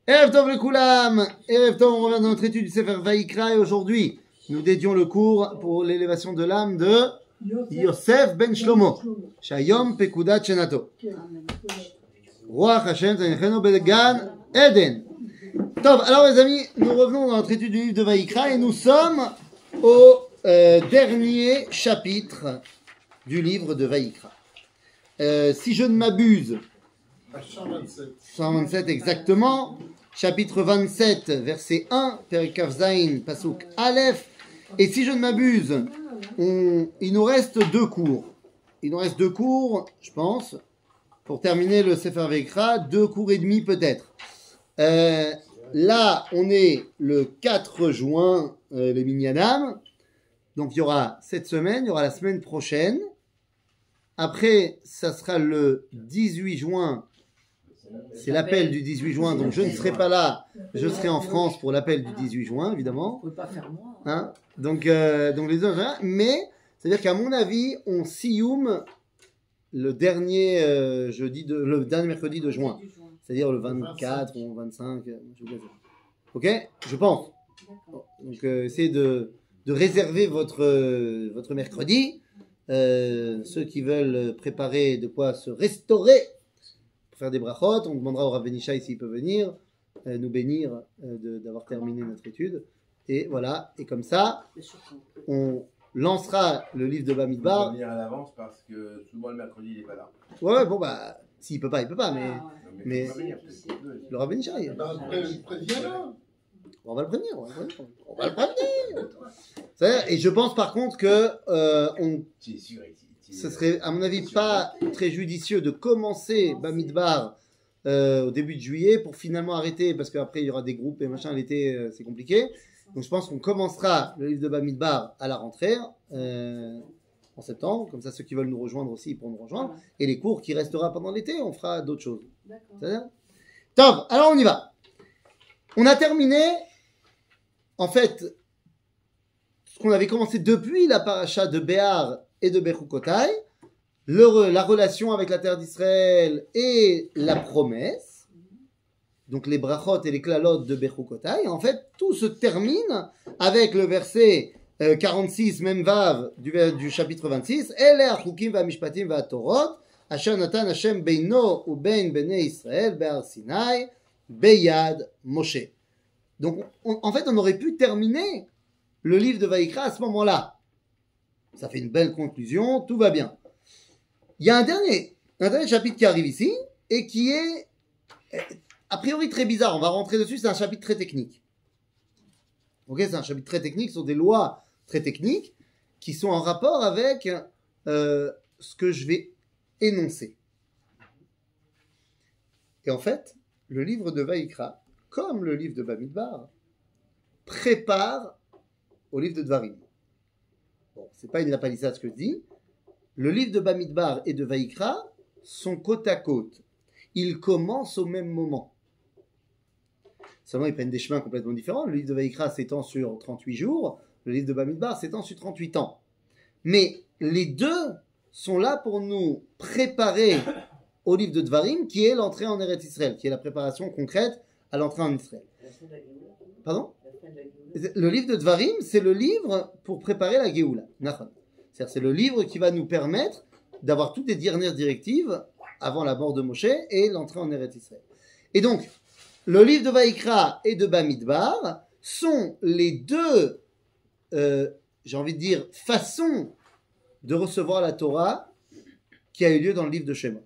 Erev Tov le Koulam, Erev Tov, on revient dans notre étude du Sefer Vayikra et aujourd'hui, nous dédions le cours pour l'élévation de l'âme de Yosef ben Shlomo, Shayom Pekudat Shenato. Ruach Hashem Zanecheno Began Eden. Tov, alors les amis, nous revenons dans notre étude du livre de Vayikra et nous sommes au dernier chapitre du livre de Vayikra. Si je ne m'abuse, 127 exactement, chapitre 27, verset 1, Perikav Zain, Pasuk Aleph. Et si je ne m'abuse, il nous reste deux cours. Il nous reste deux cours, je pense, pour terminer le Sefer Vayikra, 2 cours et demi peut-être. Là, on est le 4 juin, le Minyanam. Donc il y aura cette semaine, il y aura la semaine prochaine. Après, ça sera le 18 juin. C'est l'appel du 18 juin, donc je ne serai pas là. Je serai en France pour l'appel du 18 juin, évidemment. Vous ne pouvez pas faire moi. Hein, donc les deux, mais c'est-à-dire qu'à mon avis, on sioum le dernier le dernier mercredi de juin. C'est-à-dire le 24 ou 25. Ok, je pense. Donc essayez de réserver votre mercredi. Ceux qui veulent préparer de quoi se restaurer pour faire des brachot, on demandera au Rav Benishai s'il peut venir nous bénir d'avoir terminé notre étude. Et voilà, et comme ça, on lancera le livre de Bamidbar. On va venir à l'avance parce que souvent le mercredi il n'est pas là. Ouais, bon bah, s'il peut pas, il peut pas, mais le Rav Benishai. On va le prévenir, on va le prévenir. Et je pense par contre que ce serait, à mon avis, pas très judicieux de commencer Bamidbar au début de juillet pour finalement arrêter, parce qu'après il y aura des groupes et machin, l'été c'est compliqué. Donc je pense qu'on commencera le livre de Bamidbar à la rentrée en septembre, comme ça ceux qui veulent nous rejoindre aussi ils pourront nous rejoindre. Et les cours qui restera pendant l'été, on fera d'autres choses. C'est-à-dire Top, alors on y va. On a terminé, en fait, ce qu'on avait commencé depuis la paracha de Béar et de Bechukotai, la relation avec la terre d'Israël et la promesse, donc les brachot et les klalot de Bechukotai. En fait, tout se termine avec le verset 46, même vav, du chapitre 26, Ele achukim va'mishpatim va'torot, asher natan Hashem beino u bein bnei Israël be'ar Sinai beyad Moshe. Donc, en fait, on aurait pu terminer le livre de Vayikra à ce moment-là. Ça fait une belle conclusion, tout va bien. Il y a un dernier chapitre qui arrive ici, et qui est, a priori, très bizarre. On va rentrer dessus, c'est un chapitre très technique. Ok, c'est un chapitre très technique sur des lois très techniques, qui sont en rapport avec ce que je vais énoncer. Et en fait, le livre de Vayikra, comme le livre de Bamidbar, prépare au livre de Dvarim. Bon, c'est pas une lapalissade ce que je dis. Le livre de Bamidbar et de Vayikra sont côte à côte. Ils commencent au même moment. Seulement, ils prennent des chemins complètement différents. Le livre de Vayikra s'étend sur 38 jours. Le livre de Bamidbar s'étend sur 38 ans. Mais les deux sont là pour nous préparer au livre de Dvarim, qui est l'entrée en Eretz Israël, qui est la préparation concrète à l'entrée en Israël. Pardon ? Le livre de Dvarim, c'est le livre pour préparer la Géoula. C'est-à-dire, c'est le livre qui va nous permettre d'avoir toutes les dernières directives avant la mort de Moshe et l'entrée en Eretz Israël. Et donc, le livre de Vayikra et de Bamidbar sont les deux, j'ai envie de dire, façons de recevoir la Torah qui a eu lieu dans le livre de Shemot.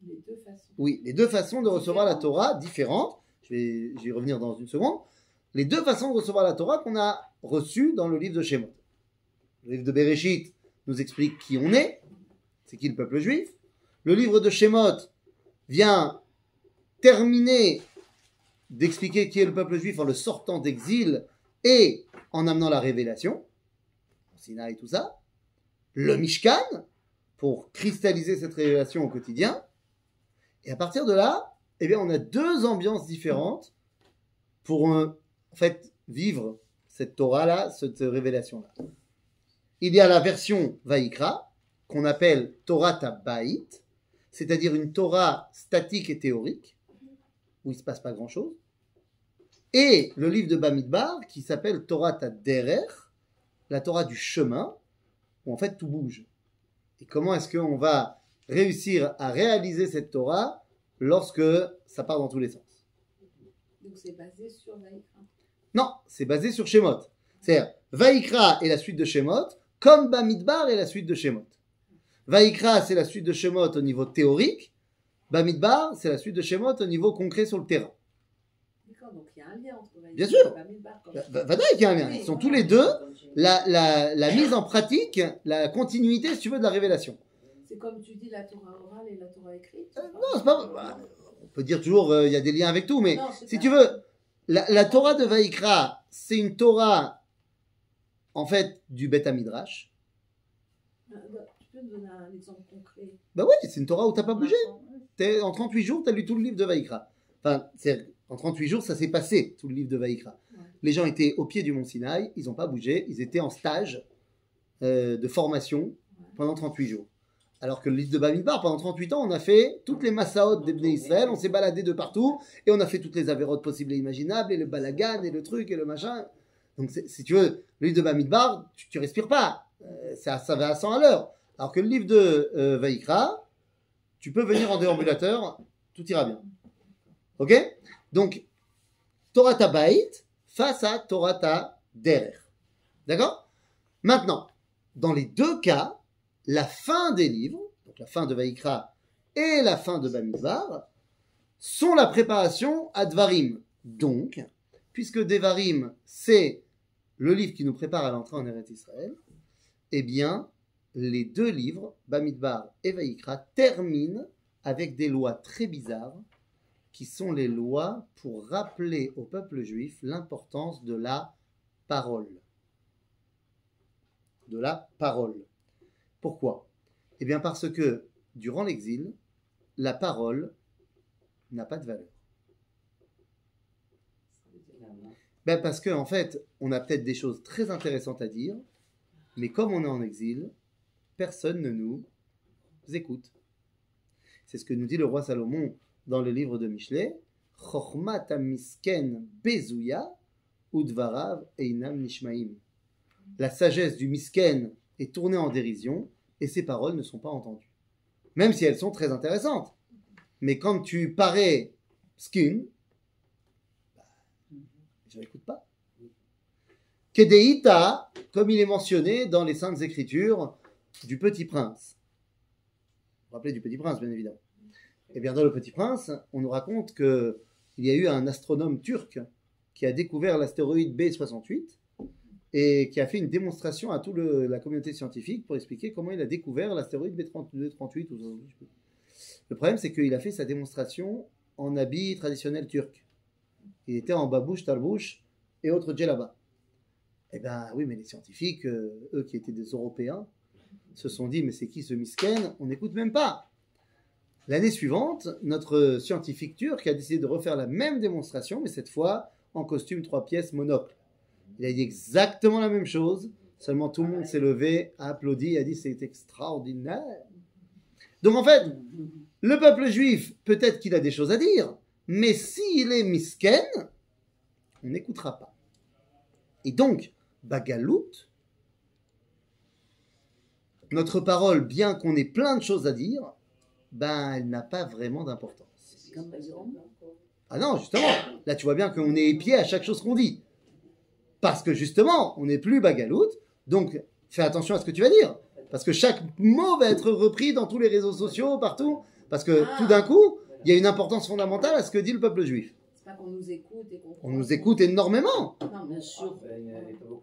Les deux façons. Oui, les deux façons de recevoir la Torah différentes. Je vais y revenir dans une seconde. Les deux façons de recevoir la Torah qu'on a reçues dans le livre de Shemot. Le livre de Bereshit nous explique qui on est, c'est qui le peuple juif. Le livre de Shemot vient terminer d'expliquer qui est le peuple juif en le sortant d'exil et en amenant la révélation, Sinaï et tout ça. Le Mishkan, pour cristalliser cette révélation au quotidien. Et à partir de là, eh bien, on a deux ambiances différentes pour en fait vivre cette Torah-là, cette révélation-là. Il y a la version Vayikra, qu'on appelle Torah Tabait, c'est-à-dire une Torah statique et théorique. où il ne se passe pas grand-chose, et le livre de Bamidbar qui s'appelle Torah Taderer, la Torah du chemin, où en fait tout bouge. Et comment est-ce qu'on va réussir à réaliser cette Torah lorsque ça part dans tous les sens? Donc c'est basé sur Vaïkra. Non, c'est basé sur Shemot. C'est-à-dire, Vaïkra est la suite de Shemot, comme Bamidbar est la suite de Shemot. Vaïkra, c'est la suite de Shemot au niveau théorique. Bamidbar, c'est la suite de Shemot au niveau concret sur le terrain. D'accord, donc il y a un lien entre Vaïkra Bien sûr. et Bamidbar. Vadaï qu'il y a un lien. Ils sont tous les deux la mise en pratique, la continuité, si tu veux, de la révélation. C'est comme tu dis la Torah orale et la Torah écrite. Non, c'est pas... On peut dire toujours, il y a des liens avec tout, mais Non, si tu veux, la Torah de Vaïkra, c'est une Torah, en fait, du Beth Midrash. Tu peux me donner un exemple concret? Bah oui, c'est une Torah où t'as pas bougé. En 38 jours, tu as lu tout le livre de Vaïkra. Enfin, en 38 jours, ça s'est passé, tout le livre de Vaïkra. Ouais. Les gens étaient au pied du mont Sinaï, ils n'ont pas bougé, ils étaient en stage de formation pendant 38 jours. Alors que le livre de Bamidbar, pendant 38 ans, on a fait toutes les massaot des Bnei Israël, on s'est baladé de partout, et on a fait toutes les avérotes possibles et imaginables, et le balagan, et le truc, et le machin. Donc, si tu veux, le livre de Bamidbar, tu respires pas. Ça va à 100 à l'heure. Alors que le livre de Vaïkra, tu peux venir en déambulateur, tout ira bien. Ok? Donc, Torah Tabaït face à Torah Taderer. D'accord? Maintenant, dans les deux cas, la fin des livres, donc la fin de Vaïkra et la fin de Bamidbar, sont la préparation à Dvarim. Donc, puisque Devarim, c'est le livre qui nous prépare à l'entrée en Eretz Israël, eh bien, les deux livres, Bamidbar et Vaïkra, terminent avec des lois très bizarres, qui sont les lois pour rappeler au peuple juif l'importance de la parole. De la parole. Pourquoi? Eh bien parce que, durant l'exil, la parole n'a pas de valeur. Ben parce que, en fait, on a peut-être des choses très intéressantes à dire, mais comme on est en exil, personne ne nous écoute. C'est ce que nous dit le roi Salomon dans le livre de Michelet. Chochmat misken bezouya udvarav einam nishmaim. La sagesse du misken est tournée en dérision et ses paroles ne sont pas entendues. Même si elles sont très intéressantes. Mais quand tu parais skin, je n'écoute pas. Kedeita, comme il est mentionné dans les Saintes Écritures du Petit Prince. Vous vous rappelez du Petit Prince, bien évidemment. Et bien dans le Petit Prince, on nous raconte qu'il y a eu un astronome turc qui a découvert l'astéroïde B68 et qui a fait une démonstration à toute la communauté scientifique pour expliquer comment il a découvert l'astéroïde B38. Le problème, c'est qu'il a fait sa démonstration en habit traditionnel turc. Il était en babouche, talbouche et autres djellaba. Eh bien oui, mais les scientifiques, eux qui étaient des Européens, se sont dit, mais c'est qui ce misken? On n'écoute même pas. L'année suivante, notre scientifique turc a décidé de refaire la même démonstration, mais cette fois en costume 3 pièces monocle. Il a dit exactement la même chose, seulement tout le monde s'est levé, a applaudi, a dit c'est extraordinaire. Donc en fait, le peuple juif, peut-être qu'il a des choses à dire, mais s'il est misken, on n'écoutera pas. Et donc, Bagalout, notre parole, bien qu'on ait plein de choses à dire, ben, elle n'a pas vraiment d'importance. Ah non, justement, là tu vois bien qu'on est épié à chaque chose qu'on dit. Parce que justement, on n'est plus Bagalout, donc fais attention à ce que tu vas dire. Parce que chaque mot va être repris dans tous les réseaux sociaux, partout. Parce que tout d'un coup, il y a une importance fondamentale à ce que dit le peuple juif. C'est pas qu'on nous écoute et qu'on... On nous écoute énormément. Non, bien sûr.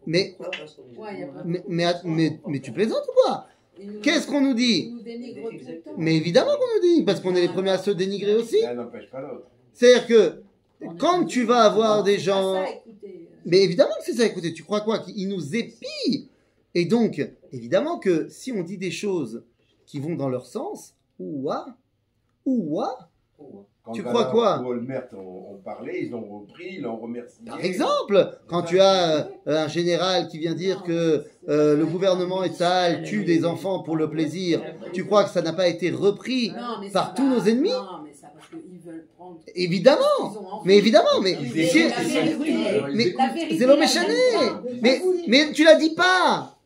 Mais tu plaisantes ou quoi? Qu'est-ce qu'on nous dit? Ils nous dénigrent tout le temps. Mais évidemment qu'on nous dit, parce qu'on est les premiers à se dénigrer aussi. L'un n'empêche pas l'autre. C'est-à-dire que quand tu vas avoir des gens... Ça, écoutez, Mais évidemment que c'est ça, écoutez, tu crois quoi? Qu'ils nous épient. Et donc, évidemment que si on dit des choses qui vont dans leur sens, ouah, Quand tu crois quoi? Walmart ont parlé, ils ont repris, ils l'ont remercié. Par exemple, quand tu as un général qui vient dire que le gouvernement et Tsahal tue des enfants pour le plaisir, tu crois que ça n'a pas été repris non, mais par c'est tous pas- nos ennemis? Non, mais ça parce qu'ils veulent prendre Évidemment, mais évidemment, mais Ils si- écoutent, la ils vérité. écoutent. mais La vérité, c'est l'homme la échané. vérité. Mais tu la dis pas.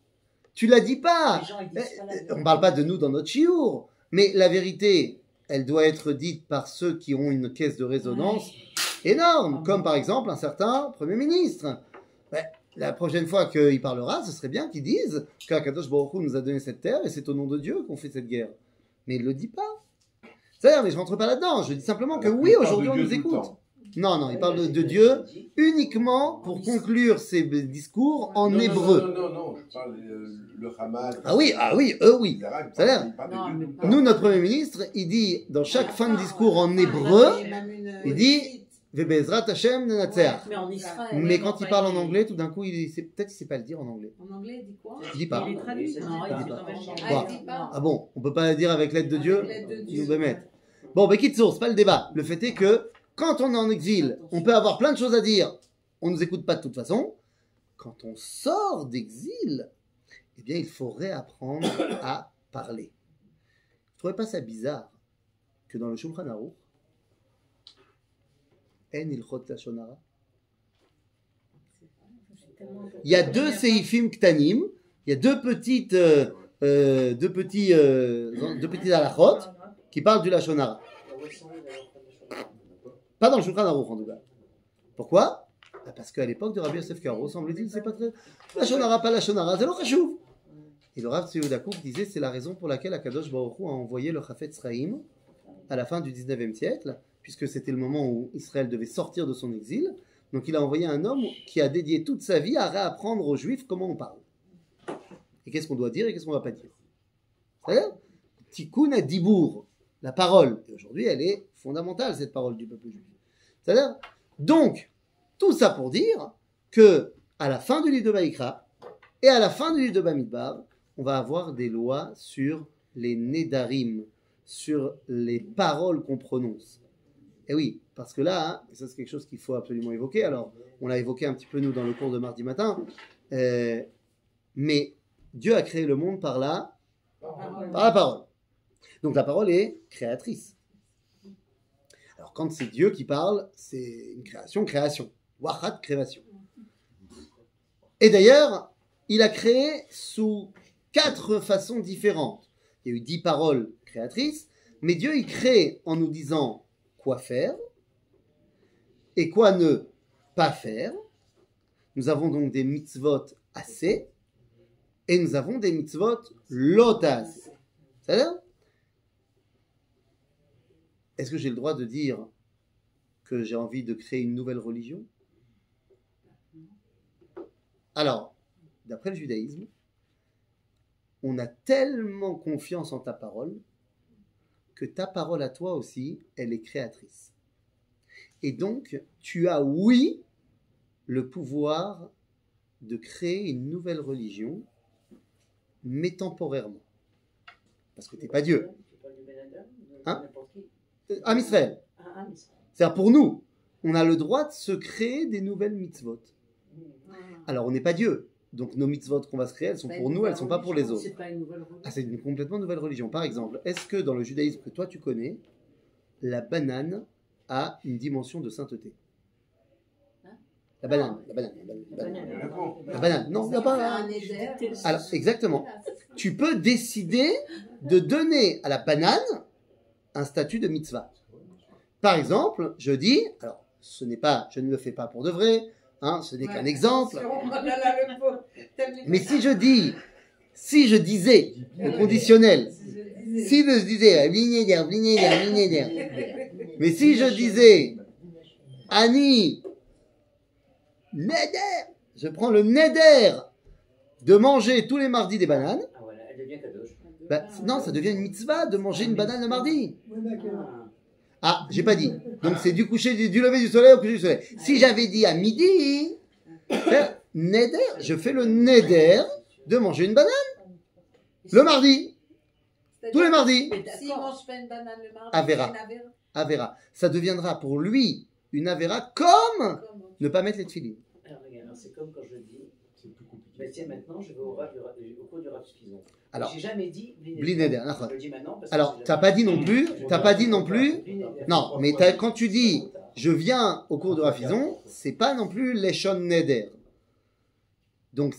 Tu la dis pas. Les gens, ils disent pas la vérité. On parle pas de nous dans notre chiour, mais la vérité, elle doit être dite par ceux qui ont une caisse de résonance énorme, comme par exemple un certain Premier ministre. Ouais, la prochaine fois qu'il parlera, ce serait bien qu'il dise qu'Akadosh Baruch Hu nous a donné cette terre et c'est au nom de Dieu qu'on fait cette guerre. Mais il ne le dit pas. C'est-à-dire, mais je rentre pas là-dedans. Je dis simplement que Alors oui, qu'il parle aujourd'hui de on Dieu nous tout le écoute. temps. Non, il parle de Dieu uniquement pour conclure ses discours en Non, hébreu. Non, je parle le Hamas. Ah oui, eux oui. etc., il Ça a l'air. parle- il parle de Non, Dieu mais tout le pas- temps. Nous, notre Premier ministre, il dit, dans chaque fin de discours en hébreu, il dit Vebezrat Hashem Nenatzeach. Mais en Israël. Mais quand il parle en anglais, tout d'un coup, peut-être qu'il sait pas le dire en anglais. En anglais, il dit quoi? Il dit pas. Il est traduit. Non, il dit pas. Bon. Il dit pas. Ah bon, on peut pas le dire avec l'aide de Dieu. Avec l'aide de Dieu. Nous Bémet. Bon, Bekitsour, c'est pas le débat. Le fait est que quand on est en exil, on peut avoir plein de choses à dire. On nous écoute pas de toute façon. Quand on sort d'exil, eh bien, il faut réapprendre à parler. Vous trouvez pas ça bizarre que dans le Shulchan Aruch, En Ilchot Lashon Hara, il y a deux seifim ktanim, il y a deux petites halachot qui parlent du Lashon Hara. Pas dans le Shulchan Aruch en tout cas. Pourquoi? Parce qu'à l'époque de Rabbi Yosef Karo, semble-t-il, c'est pas très... Lashon Hara, pas Lashon Hara, c'est le Chashuv. Et le Rav Tzvi Dakouk disait c'est la raison pour laquelle Akadosh Baruch Hu a envoyé le Chafetz Chaim à la fin du 19e siècle, puisque c'était le moment où Israël devait sortir de son exil. Donc il a envoyé un homme qui a dédié toute sa vie à réapprendre aux Juifs comment on parle. Et qu'est-ce qu'on doit dire et qu'est-ce qu'on ne va pas dire. C'est-à-dire, Tikkun Dibour, la parole. Et aujourd'hui, elle est fondamentale, cette parole du peuple juif. C'est-à-dire, donc, tout ça pour dire que à la fin du livre de Vaïkra et à la fin du livre de Bamidbar, on va avoir des lois sur les Nedarim, sur les paroles qu'on prononce. Et oui, parce que là, hein, et ça c'est quelque chose qu'il faut absolument évoquer, alors on l'a évoqué un petit peu nous dans le cours de mardi matin, mais Dieu a créé le monde par la parole. Donc la parole est créatrice. Alors quand c'est Dieu qui parle, c'est une création. Wachat, création. Et d'ailleurs, il a créé sous 4 façons différentes. Il y a eu 10 paroles créatrices, mais Dieu il crée en nous disant quoi faire et quoi ne pas faire. Nous avons donc des mitzvot assez et nous avons des mitzvot lotas. C'est-à-dire, est-ce que j'ai le droit de dire que j'ai envie de créer une nouvelle religion? Alors, d'après le judaïsme, on a tellement confiance en ta parole que ta parole à toi aussi, elle est créatrice. Et donc, tu as, oui, le pouvoir de créer une nouvelle religion, mais temporairement. Parce que tu n'es pas Dieu. Hein? Am Israël. C'est-à-dire pour nous, on a le droit de se créer des nouvelles mitzvot. Alors, on n'est pas Dieu. Donc, nos mitzvot qu'on va se créer, elles sont pour nous, elles ne sont pas pour les autres. C'est pas une nouvelle religion. Ah, c'est une complètement nouvelle religion. Par exemple, est-ce que dans le judaïsme que toi tu connais, la banane a une dimension de sainteté? La banane. Non, il n'y a pas. Un éder. Alors, exactement. Tu peux décider de donner à la banane un statut de mitzvah. Par exemple, je dis, alors, je ne le fais pas pour de vrai, hein, ce n'est qu'un exemple. Mais si je disais, au conditionnel, si je disais, mais si je disais, Annie, Neder, je prends le Neder de manger tous les mardis des bananes, Ah voilà, elle devient kadosh. non, ça devient une mitzvah de manger une banane le mardi. Ah, j'ai pas dit. Donc c'est du coucher, du lever du soleil au coucher du soleil. Si j'avais dit à midi, Neder, je fais le Neder de manger une banane le mardi. Tous les mardis. Si on mange pas une banane le mardi, Avera. c'est une avera. Avera. Ça deviendra pour lui une Avera comme ne pas mettre les tefilines. Alors regarde, c'est comme quand je dis, C'est plus compliqué. bah tiens, maintenant, je vais au cours du Rav Spizon. Alors, j'ai jamais dit Bli Neder. Je le dis maintenant parce Alors, que t'as pas dit non plus, non, mais quand tu dis je viens au cours de Rafizon, c'est pas non plus Leshon Neder. Donc,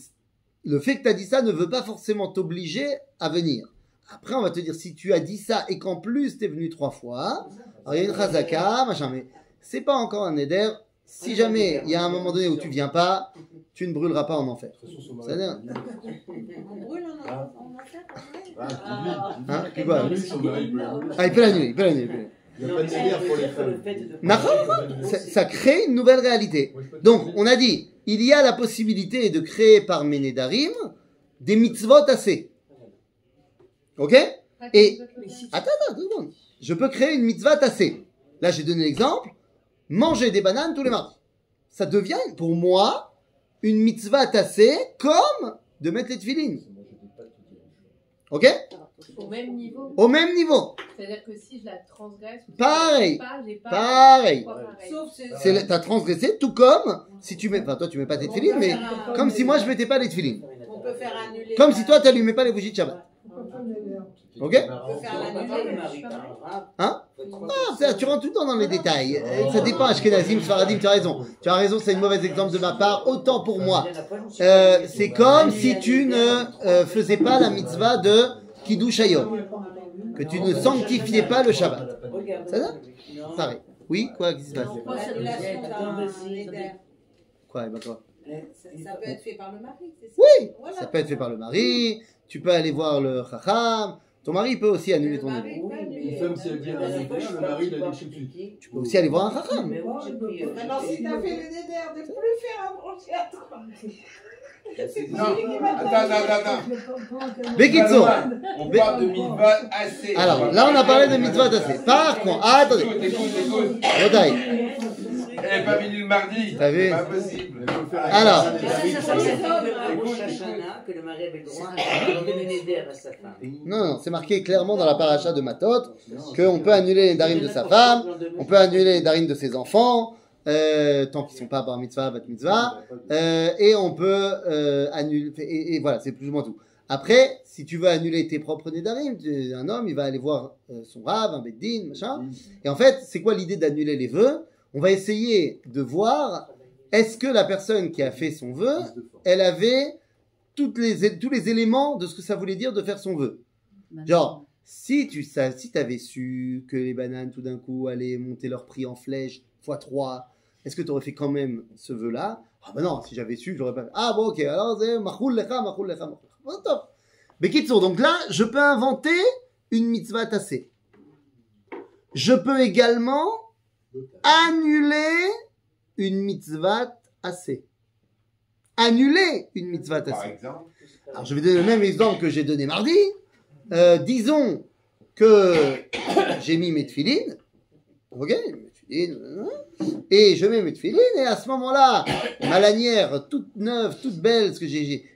le fait que tu as dit ça ne veut pas forcément t'obliger à venir. Après, on va te dire, si tu as dit ça et qu'en plus tu es venu 3 fois, alors il y a une chazaka, machin, mais c'est pas encore un Neder. Si jamais il y a un moment donné où tu viens pas, tu ne brûleras pas en enfer. C'est-à-dire, On brûle en enfer, hein, c'est quoi? Ah, il peut l'annuler. Il n'y a pas de délire pour les femmes. Ça crée une nouvelle réalité. Donc, on a dit, il y a la possibilité de créer par Ménédarim des mitzvot assez. Ok? Et, attends, 2 secondes. Je peux créer une mitzvah assez. Là, j'ai donné l'exemple. Manger des bananes tous les mardis. Ça devient, pour moi, une mitzvah assez comme de mettre les tefilines. Ok? Au même niveau. Au même niveau. C'est-à-dire que si je la transgresse, Pareil. j'ai pas Pareil. Sauf c'est. T'as transgressé tout comme si tu mets, enfin toi tu mets pas tes tefilines, mais comme si moi je mettais pas les tefilines. On peut faire annuler. Comme si toi t'allumais pas les bougies de Shabbat. Ok? Hein? Ah, tu rentres tout le temps dans les détails. Ça dépend, Ashkenazim, Sfaradim, tu as raison. Tu as raison, c'est un mauvais exemple de ma part, autant pour moi. C'est comme si tu ne faisais pas la mitzvah de Kiddush Hayom. Que tu ne sanctifiais pas le Shabbat. Ça va? Pareil. Oui, quoi, qu'est-ce qui se passe? Quoi, ben quoi? Ça peut être fait par le mari, c'est ça? Oui, Voilà. ça peut être fait par le mari. Tu peux aller voir le Chacham. Ton mari peut aussi annuler ton neder. Une femme, si elle vient à un le mari l'a dit tout de suite. Tu peux aussi aller voir un Chacham. Maintenant, si t'as fait le néder de plus faire un projet à toi. Non, attends. Bekitso. On parle de mitzvah assez. Alors, là, on a parlé de mitzvah assez. Par contre, attendez. Écoute. Rodaï. Elle n'est pas venue le mardi. T'as vu? C'est pas possible. Alors. Que le mari avait le droit de donner des neder à sa femme. Non, c'est marqué clairement dans la paracha de Matot qu'on peut annuler les darim de sa femme, on peut annuler les darim de ses enfants, tant qu'ils ne sont pas bar mitzvah, bat mitzvah, et on peut annuler, et voilà, c'est plus ou moins tout. Après, si tu veux annuler tes propres nédarim, un homme, il va aller voir son rave, un beddin, machin, et en fait, c'est quoi l'idée d'annuler les vœux? On va essayer de voir, est-ce que la personne qui a fait son vœu, elle avait tous les éléments de ce que ça voulait dire de faire son vœu. Genre, si tu avais su que les bananes tout d'un coup allaient monter leur prix en flèche x3, est-ce que tu aurais fait quand même ce vœu-là? Ah ben non, si j'avais su, j'aurais pas fait. Ah bon, ok, alors c'est machoul lecha. Bon, top. Bekitsour, donc là, je peux inventer une mitzvah tassée. Je peux également annuler une mitzvah assez. Annuler une mitzvah Par tassée. exemple. Alors, je vais donner le même exemple que j'ai donné mardi. Disons que j'ai mis mes tefilines. Ok, mes tefilines. Et je mets mes tefilines. Et à ce moment-là, ma lanière toute neuve, toute belle, ce que j'ai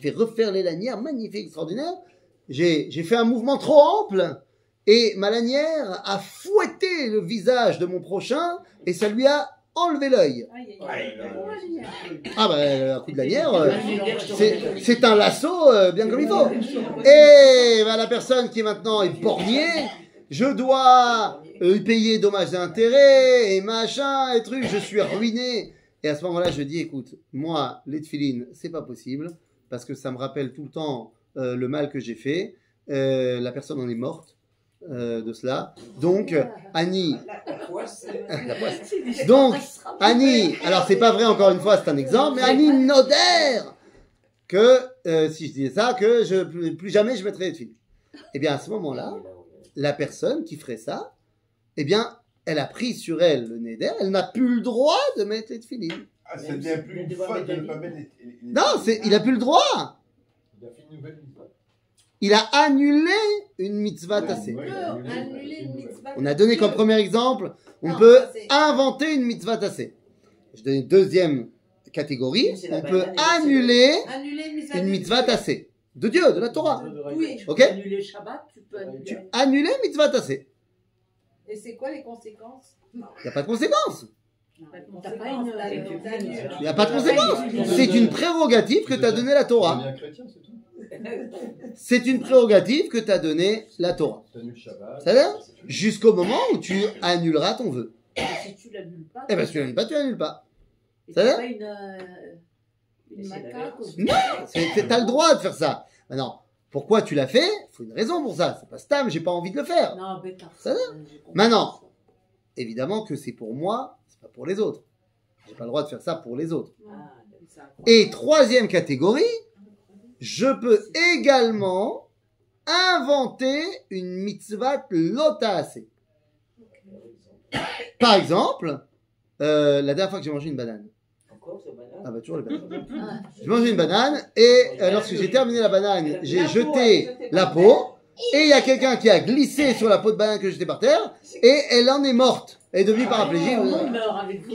fait refaire les lanières, magnifique, extraordinaire. J'ai fait un mouvement trop ample. Et ma lanière a fouetté le visage de mon prochain. Et ça lui a enlevé l'œil. Ah bah, un coup de lanière, c'est un lasso bien comme il faut. Et bah, la personne qui maintenant est borgnée, je dois lui payer dommages et intérêts et machin et trucs, je suis ruiné. Et à ce moment-là, je dis, écoute, moi, les tefilines, c'est pas possible parce que ça me rappelle tout le temps le mal que j'ai fait. La personne en est morte. De cela. Donc, Annie. La poisse. Donc, Annie, alors c'est pas vrai encore une fois, c'est un exemple, mais Annie nodère que, si je disais ça, que plus jamais je mettrai les tefilines. Eh bien, à ce moment-là, la personne qui ferait ça, eh bien, elle a pris sur elle le neder, elle n'a plus le droit de mettre les tefilines. Ah, ça devient plus une faute de ne pas mettre les. Non, il a plus le droit. Il a fait une nouvelle mitzvah. Il a annulé une mitzvah tassée. On a donné comme premier exemple, on peut inventer une mitzvah tassée. Je donne une deuxième catégorie, on peut annuler une mitzvah tassée. De Dieu, de la Torah. Oui. Ok? Annuler Shabbat, tu peux annuler. Annuler une mitzvah tassée. Et c'est quoi les conséquences? Il n'y a pas de conséquences. T'as pas une. Il n'y a pas de conséquence. C'est une prérogative que t'as donné la On Torah. est un chrétien, c'est tout. C'est une prérogative que t'as donné la Torah. T'annules Shabbat. Ça va? Jusqu'au moment où tu annuleras ton vœu. Si tu l'annules pas. Eh ben, si tu l'annules pas, tu l'annules pas. Et ça t'as va pas une macaque ou... Non, t'as le droit de faire ça. Maintenant, pourquoi tu l'as fait? Il faut une raison pour ça. C'est pas stam, j'ai pas envie de le faire. Non, bêta. Ça va? Maintenant. Évidemment que c'est pour moi, c'est pas pour les autres. J'ai pas le droit de faire ça pour les autres. Ah, Et troisième catégorie, je peux également inventer une mitzvah lotaase. Par exemple, la dernière fois que j'ai mangé une banane. Encore ce banane? Ah bah toujours les bananes. J'ai mangé une banane et lorsque j'ai terminé la banane, j'ai jeté la peau et il y a quelqu'un qui a glissé sur la peau de banane que j'étais par terre et elle en est morte. Elle est devenue paraplégique. On meurt avec vous.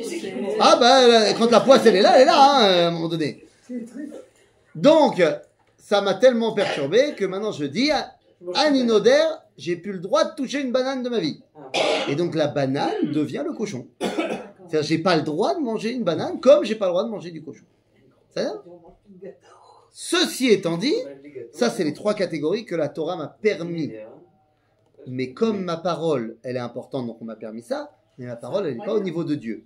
Ah bah quand la poisse elle est là hein, à un moment donné. Donc ça m'a tellement perturbé que maintenant je dis à Ninoder, j'ai plus le droit de toucher une banane de ma vie. Et donc la banane devient le cochon. C'est-à-dire j'ai pas le droit de manger une banane comme j'ai pas le droit de manger du cochon. C'est-à-dire ceci étant dit, ça c'est les trois catégories que la Torah m'a permis. Mais comme ma parole, elle est importante, donc on m'a permis ça, mais ma parole, elle n'est pas au niveau de Dieu.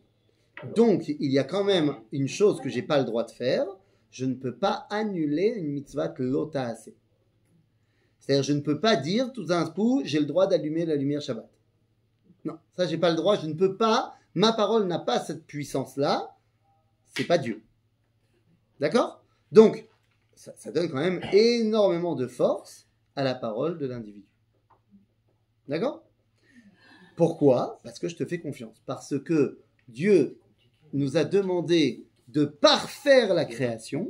Donc, il y a quand même une chose que j'ai pas le droit de faire, je ne peux pas annuler une mitzvah lotaase. C'est-à-dire, je ne peux pas dire tout d'un coup, j'ai le droit d'allumer la lumière Shabbat. Non, ça, j'ai pas le droit, je ne peux pas, ma parole n'a pas cette puissance-là, c'est pas Dieu. D'accord? Donc, ça donne quand même énormément de force à la parole de l'individu. D'accord? Pourquoi? Parce que je te fais confiance. Parce que Dieu nous a demandé de parfaire la création.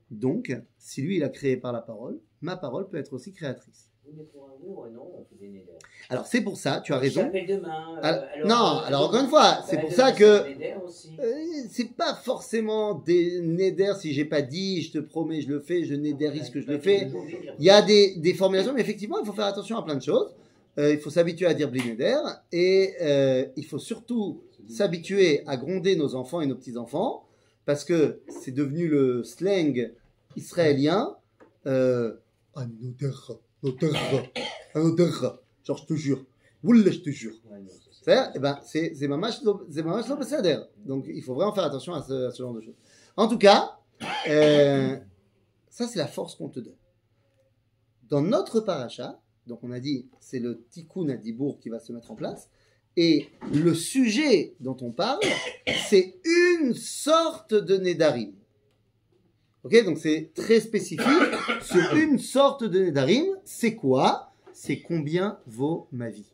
Donc, si lui, il a créé par la parole, ma parole peut être aussi créatrice. Mais pour un jour, non, on fait des néders. Alors, c'est pour ça, tu as raison. J'appelle demain. Non, alors encore une fois, c'est pour ça que c'est pas forcément des néders si j'ai pas dit, je te promets, je le fais, je néderise que je le fais. Il y a des formulations, mais effectivement, il faut faire attention à plein de choses. Il faut s'habituer à dire bli neder et il faut surtout s'habituer à gronder nos enfants et nos petits-enfants parce que c'est devenu le slang israélien. Genre, je te jure. Wallah, je te jure. C'est mamash lo beseder. Donc, il faut vraiment faire attention à ce genre de choses. En tout cas, ça, c'est la force qu'on te donne. Dans notre paracha, donc on a dit, c'est le tikkun adibour qui va se mettre en place. Et le sujet dont on parle, c'est une sorte de nedarim. Ok, donc c'est très spécifique. Sur une sorte de nedarim, c'est quoi? C'est combien vaut ma vie?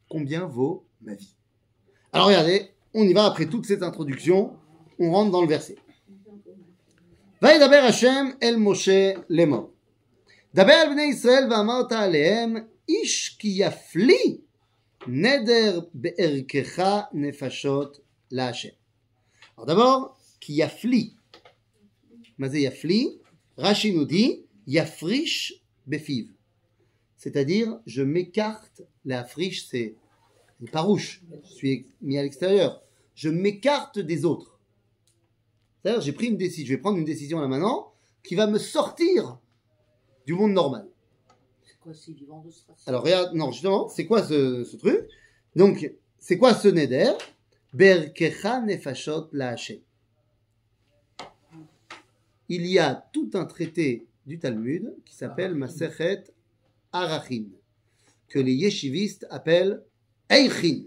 Combien vaut ma vie? Alors regardez, on y va après toute cette introduction. On rentre dans le verset. Vaïdaber Hashem el Moshe lemo. Daber al bnei Israël va'amarta alehem ish ki yafli neder be'erkecha nefashot la Hashem. Alors d'abord, qui yafli. Mazé yafli, Rashi nous dit yafrish befiv. C'est-à-dire, je m'écarte. La friche, c'est une parouche. Je suis mis à l'extérieur. Je m'écarte des autres. C'est-à-dire, j'ai pris une décision. Je vais prendre une décision là maintenant qui va me sortir du monde normal. C'est quoi, c'est vivant de stress? Alors, regarde, non, justement, c'est quoi ce truc? Donc, c'est quoi ce neder? Berkecha nefashot la Hashem. Il y a tout un traité du Talmud qui s'appelle Masechet Arachin, que les yeshivistes appellent Eichin.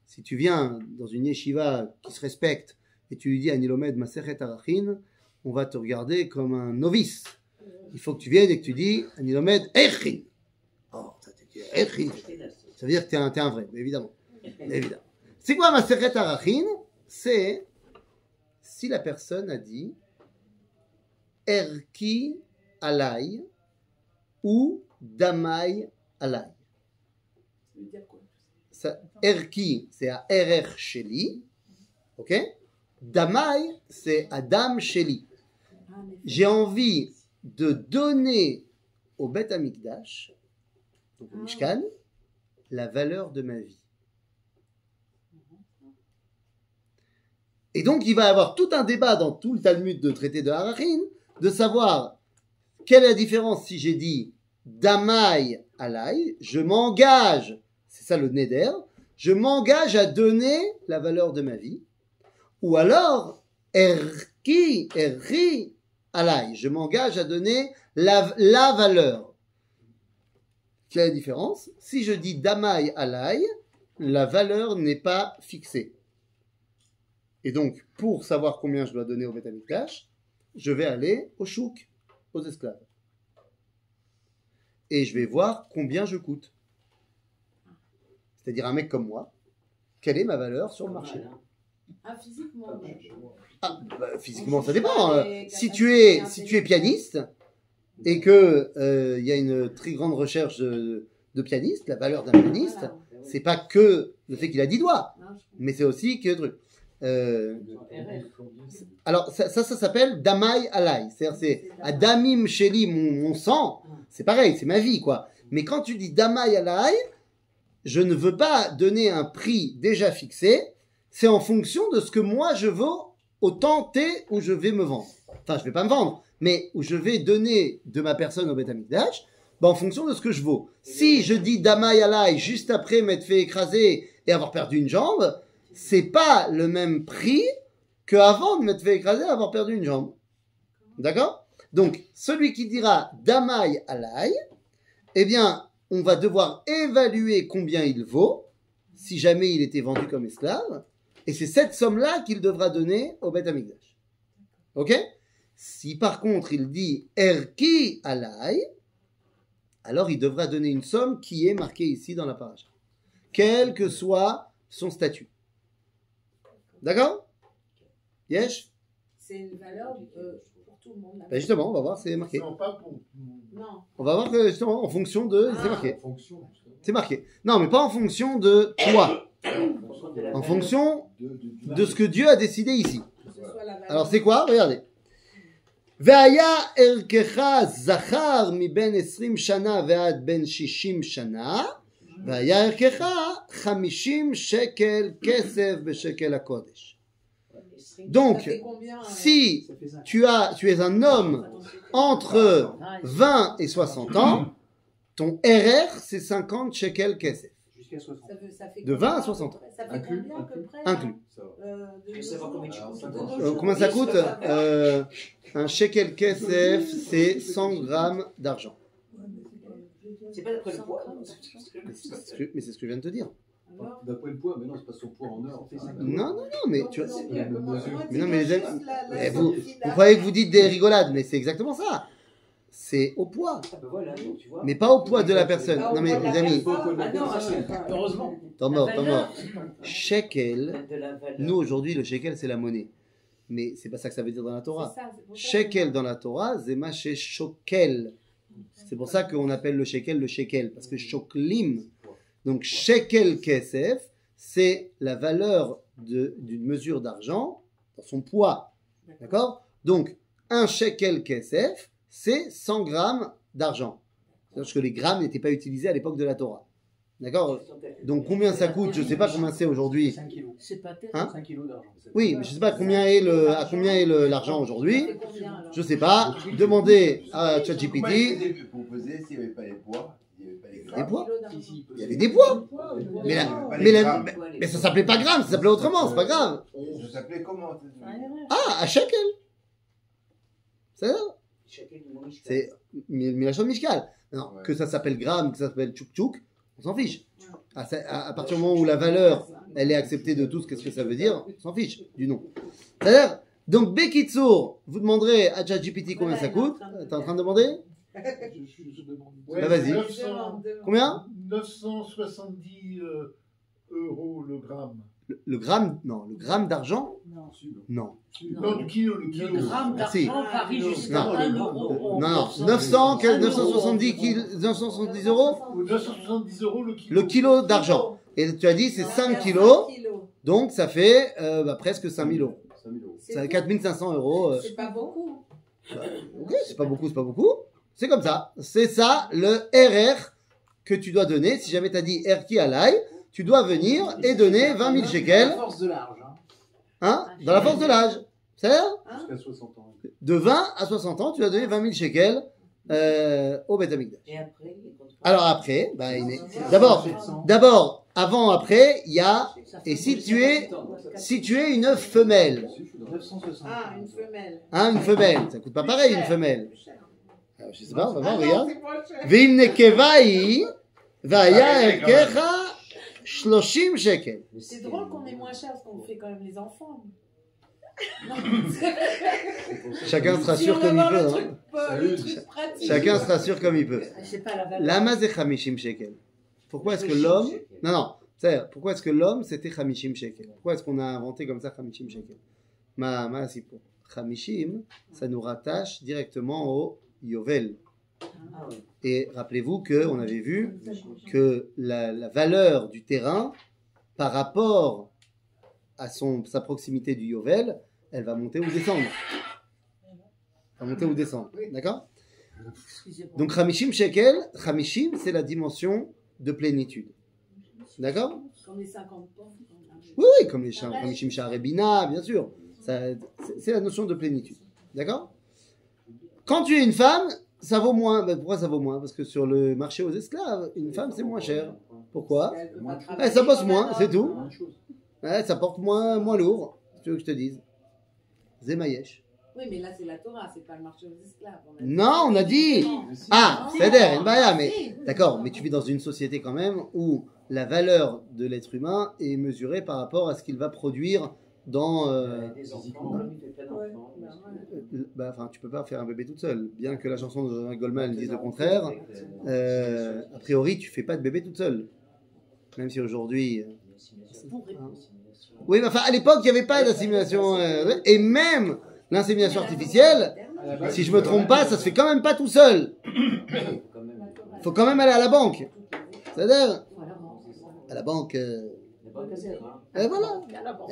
Si tu viens dans une yeshiva qui se respecte et tu lui dis Anilomed Masechet Arachin, on va te regarder comme un novice. Il faut que tu viennes et que tu dis Anilomed Eichin. Oh, ça te dit Eichin. Ça veut dire que tu es un vrai, évidemment. Évidemment. C'est quoi Masechet Arachin? C'est si la personne a dit Erki alay ou Damai alay. Ça veut dire quoi? Erki, c'est à RR Sheli. Ok? Damai, c'est Adam Sheli. J'ai envie de donner au Beth Amikdash, donc au Mishkan, la valeur de ma vie. Et donc, il va y avoir tout un débat dans tout le Talmud de traité de Harachin de savoir quelle est la différence si j'ai dit Damai alai, je m'engage, c'est ça le Neder, je m'engage à donner la valeur de ma vie, ou alors Erki alai, je m'engage à donner la valeur. Quelle est la différence? Si je dis Damai alai, la valeur n'est pas fixée. Et donc, pour savoir combien je dois donner au Beth Amikdash, je vais aller au chouk, aux esclaves. Et je vais voir combien je coûte. C'est-à-dire un mec comme moi, quelle est ma valeur sur le marché? Ah, physiquement. Ah, bah, physiquement, ça dépend. Si tu es pianiste et que il y a une très grande recherche de pianiste, la valeur d'un pianiste, c'est pas que le fait qu'il a 10 doigts, mais c'est aussi que truc. Alors ça s'appelle Damai Alai, c'est-à-dire c'est Adamim Sheli, mon sang, c'est pareil, c'est ma vie quoi. Mais quand tu dis Damai Alai, je ne veux pas donner un prix déjà fixé, c'est en fonction de ce que moi je vaux au temps T où je vais me vendre. Enfin, je vais pas me vendre, mais où je vais donner de ma personne au Beth Amikdash, en fonction de ce que je vaux. Si je dis Damai Alai juste après m'être fait écraser et avoir perdu une jambe, c'est pas le même prix qu'avant de m'être fait écraser et avoir perdu une jambe. D'accord? Donc, celui qui dira Damai Alai, eh bien, on va devoir évaluer combien il vaut, si jamais il était vendu comme esclave, et c'est cette somme-là qu'il devra donner au Beth Amikdash. Ok? Si par contre il dit Erki Alai, alors il devra donner une somme qui est marquée ici dans la paracha, quel que soit son statut. D'accord? Yes? C'est une valeur pour tout le monde. Ben justement, on va voir, c'est marqué. Non, pas pour. Non. On va voir que justement, en fonction de... C'est marqué. En fonction, justement. C'est marqué. Non, mais pas en fonction de toi. En fonction de ce que Dieu a décidé ici. Que ce soit la valeur. Alors c'est quoi? Regardez. Ve'aya erkecha zachar mi ben 20 shana ve'ad ben 60 shana ve'aya erkecha 50 shekel kesef beshekel hakodesh. Donc, Ça fait combien, si tu es un homme entre 20 et 60 ans, ton RR c'est 50 shekel kesef. Jusqu'à 60. ça fait De 20 à combien, 60 ans. Ça fait Inclus, combien à peu près Inclus. de savoir nos combien jours tu coûtes. De nos jours. Combien ça coûte? Un shekel kesef, c'est 100 grammes d'argent. C'est pas d'après le poids. Mais c'est ce que je viens de te dire. Alors, D'après le poids, mais non, c'est pas son poids en heure. Non, mais tu vois. donc, c'est- comment- Mais non, mais les amis, la vous Sophie, là. croyez que vous dites des rigolades, mais c'est exactement ça. C'est au poids, Ah ben voilà, donc tu vois. mais pas au poids de la personne. Ah, Non, mais on voit les la amis, personne. Ah non, heureusement. t'en mort. Shekel, De la valeur. nous aujourd'hui, le shekel c'est la monnaie. Mais c'est pas ça que ça veut dire dans la C'est Torah. ça, c'est pour ça. Shekel dans la Torah, zema chez shokel. C'est pour ça qu'on appelle le shekel, parce que shoklim. Donc shekel kesef, c'est la valeur d'une mesure d'argent dans son poids. D'accord? Donc, un shekel kesef, c'est 100 grammes d'argent. C'est-à-dire que les grammes n'étaient pas utilisés à l'époque de la Torah. D'accord? Donc, combien ça coûte? Je ne sais pas combien c'est aujourd'hui. 5 kilos. C'est pas terrible. Hein? 5 kilos d'argent. Oui, mais je ne sais pas combien est l'argent aujourd'hui. Ça fait combien, alors Je ne sais pas. Demandez à Comment ChatGPT. il faisait pour peser s'il n'y avait pas les poids, il n'y avait pas les Des grammes. poids? Si, si, Il y avait des poids. Mais, Pas les mais, grammes. mais ça s'appelait pas gramme, ça s'appelait autrement, c'est pas grave. Ça s'appelait comment? Ah, à shekel. C'est ça? Chacun du mot Mishkan. C'est Milachon Mishkal. Non, Ouais. que ça s'appelle gramme, que ça s'appelle tchouk tchouk, on s'en fiche. À partir du moment où la valeur, elle est acceptée de tous, qu'est-ce que ça veut dire? On s'en fiche du nom. C'est-à-dire, donc Bekitsour, vous demanderez à ChatGPT combien ça coûte. T'es en train de demander? je demande. Bah, vas-y. 900, Combien? 970 euros le gramme. Le gramme, non, le gramme d'argent? Non, Non. Non, le kilo. Le gramme Merci. d'argent varie jusqu'à Non. 1 euro. Non, 970 euros, Ou 970 euros le kilo. le kilo d'argent. Et tu as dit c'est 5 kilos, donc ça fait presque 5000 euros. 5000 euros. Ça fait 4500 euros. C'est pas beaucoup. Ok, c'est pas beaucoup. C'est comme ça. C'est ça le RR que tu dois donner. Si jamais tu as dit RK Alai, tu dois venir et donner 20 000 shekels, La force de l'âge. dans la force de l'âge. C'est-à-dire, Jusqu'à 60 ans. de 20 à 60 ans, tu dois donner 20 000 shekels au Beth Amikdash. Et après, il compte pas. Alors après, d'abord, avant, après, il y a, et si tu es une femelle, 960. Ah, une femelle. une femelle, ça coûte pas pareil une femelle. Alors, je sais pas, on va voir, Ah non, regarde. c'est pas cher. Veim nekevai, vaya erkecha, 30 shekels. C'est drôle qu'on ait moins cher parce qu'on fait quand même les enfants. Non, Chacun sera si sûr on comme il va voir peut. le hein. truc, pas, le truc pratique. Chacun sera sûr comme il peut. Je sais pas la valeur. Lama ze 50 shekels. Pourquoi est-ce que l'homme... Non, c'est-à-dire, pourquoi est-ce que l'homme c'était 50 shekels? Pourquoi est-ce qu'on a inventé comme ça 50 shekels? Ma sipo. 50, ça nous rattache directement au Yovel. Ah oui. Et rappelez-vous qu'on avait vu que la valeur du terrain par rapport à sa proximité du Yovel, elle va monter ou descendre. Elle va monter ou descendre. D'accord? Donc 50 shekels, 50 c'est la dimension de plénitude. D'accord? Comme les 50 pommes. Oui, oui, comme les 50 Sharebina, bien sûr. C'est la notion de plénitude. D'accord? Quand tu es une femme, ça vaut moins. Ben, pourquoi ça vaut moins? Parce que sur le marché aux esclaves, une femme c'est moins cher. Pourquoi? Ça bosse moins, c'est tout. Ouais, ça porte moins lourd. Tu veux que je te dise? Zemayesh. Oui, mais là c'est la Torah, c'est pas le marché aux esclaves. Non, on a dit. Ah, c'est-à-dire, mais d'accord, mais tu vis dans une société quand même où la valeur de l'être humain est mesurée par rapport à ce qu'il va produire dans. Des enfants, comme il fait pas d'enfants. Enfin, tu peux pas faire un bébé toute seule. Bien que la chanson de Jean Goldman dise le contraire, a priori, tu fais pas de bébé toute seule. Même si aujourd'hui. Oui, mais enfin, à l'époque, il n'y avait pas d'assimilation. Et même l'insémination artificielle, si je me trompe pas, ça se fait quand même pas tout seul. Il faut quand même aller à la banque. C'est-à-dire, à la banque. Et voilà.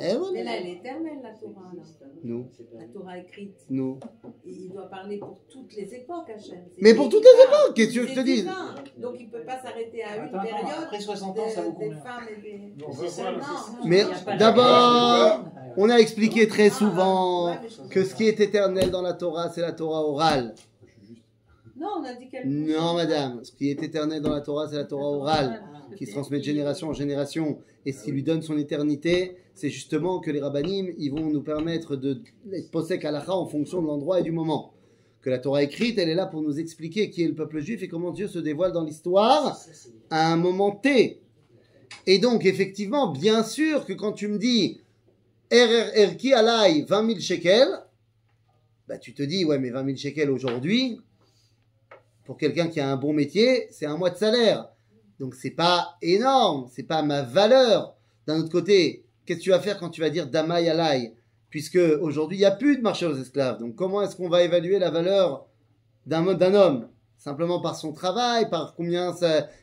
Et voilà. Mais là, elle est éternelle, la Torah. Là. Nous. La Torah écrite. Nous. Et il doit parler pour toutes les époques, Hachem. Mais pour toutes les époques, qu'est-ce que tu veux que je te dise? Donc il ne peut pas s'arrêter à une Attends, période. après 60 ans, ça vaut des combien? femmes et des... On va voir. Non, Mais il y a pas de- d'abord, on a expliqué très souvent Ouais, mais je- que ce qui est éternel dans la Torah, c'est la Torah orale. Non, on a dit qu'elle... Non, madame. Ce qui est éternel dans la Torah, c'est la Torah orale, qui se transmet de génération en génération. Et ce qui lui donne son éternité, c'est justement que les rabbanim, ils vont nous permettre d'être posek halakha en fonction de l'endroit et du moment. Que la Torah écrite, elle est là pour nous expliquer qui est le peuple juif et comment Dieu se dévoile dans l'histoire à un moment T. Et donc, effectivement, bien sûr que quand tu me dis Erki alay 20 000 shekels, bah, tu te dis, ouais, mais 20 000 shekels aujourd'hui, pour quelqu'un qui a un bon métier, c'est un mois de salaire. Donc, c'est pas énorme, c'est pas ma valeur. D'un autre côté, qu'est-ce que tu vas faire quand tu vas dire Damay alay? Puisque aujourd'hui, il n'y a plus de marché aux esclaves. Donc, comment est-ce qu'on va évaluer la valeur d'un homme? Simplement par son travail, par combien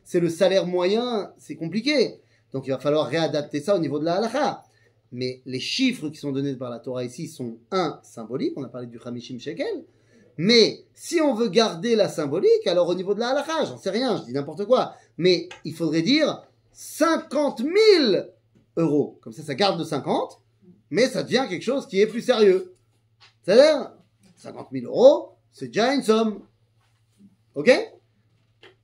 c'est le salaire moyen, c'est compliqué. Donc, il va falloir réadapter ça au niveau de la halakha. Mais les chiffres qui sont donnés par la Torah ici sont, symboliques. On a parlé du 50 shekel. Mais si on veut garder la symbolique, alors au niveau de la halakha, j'en sais rien, je dis n'importe quoi. Mais il faudrait dire 50 000 euros. Comme ça garde le 50, mais ça devient quelque chose qui est plus sérieux. C'est-à-dire, 50 000 euros, c'est déjà une somme. Ok?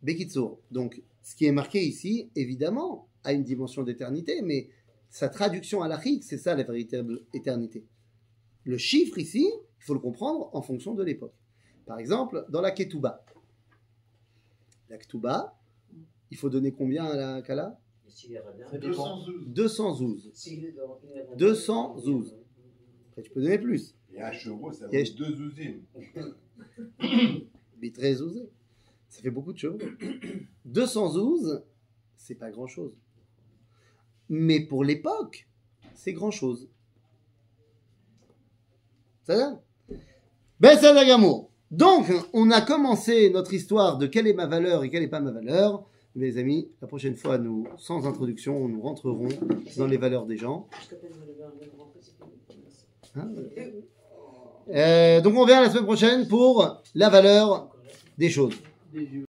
Bekitsour. Donc, ce qui est marqué ici, évidemment, a une dimension d'éternité, mais sa traduction à l'achik, c'est ça la véritable éternité. Le chiffre ici, il faut le comprendre en fonction de l'époque. Par exemple, dans la Ketouba. La Ketouba, il faut donner combien à la Kala? 212. 212. 212. Après, tu peux donner plus. Et un chevaux, ça vaut Yes. 2 douzimes. Mais très osé. Ça fait beaucoup de chevaux. 212, c'est pas grand chose. Mais pour l'époque, c'est grand chose. Ça va? Ben, ça va, Gamour. Donc, on a commencé notre histoire de quelle est ma valeur et quelle n'est pas ma valeur. Mes amis, la prochaine fois, nous, sans introduction, nous rentrerons dans les valeurs des gens. Hein? Donc, on verra la semaine prochaine pour la valeur des choses.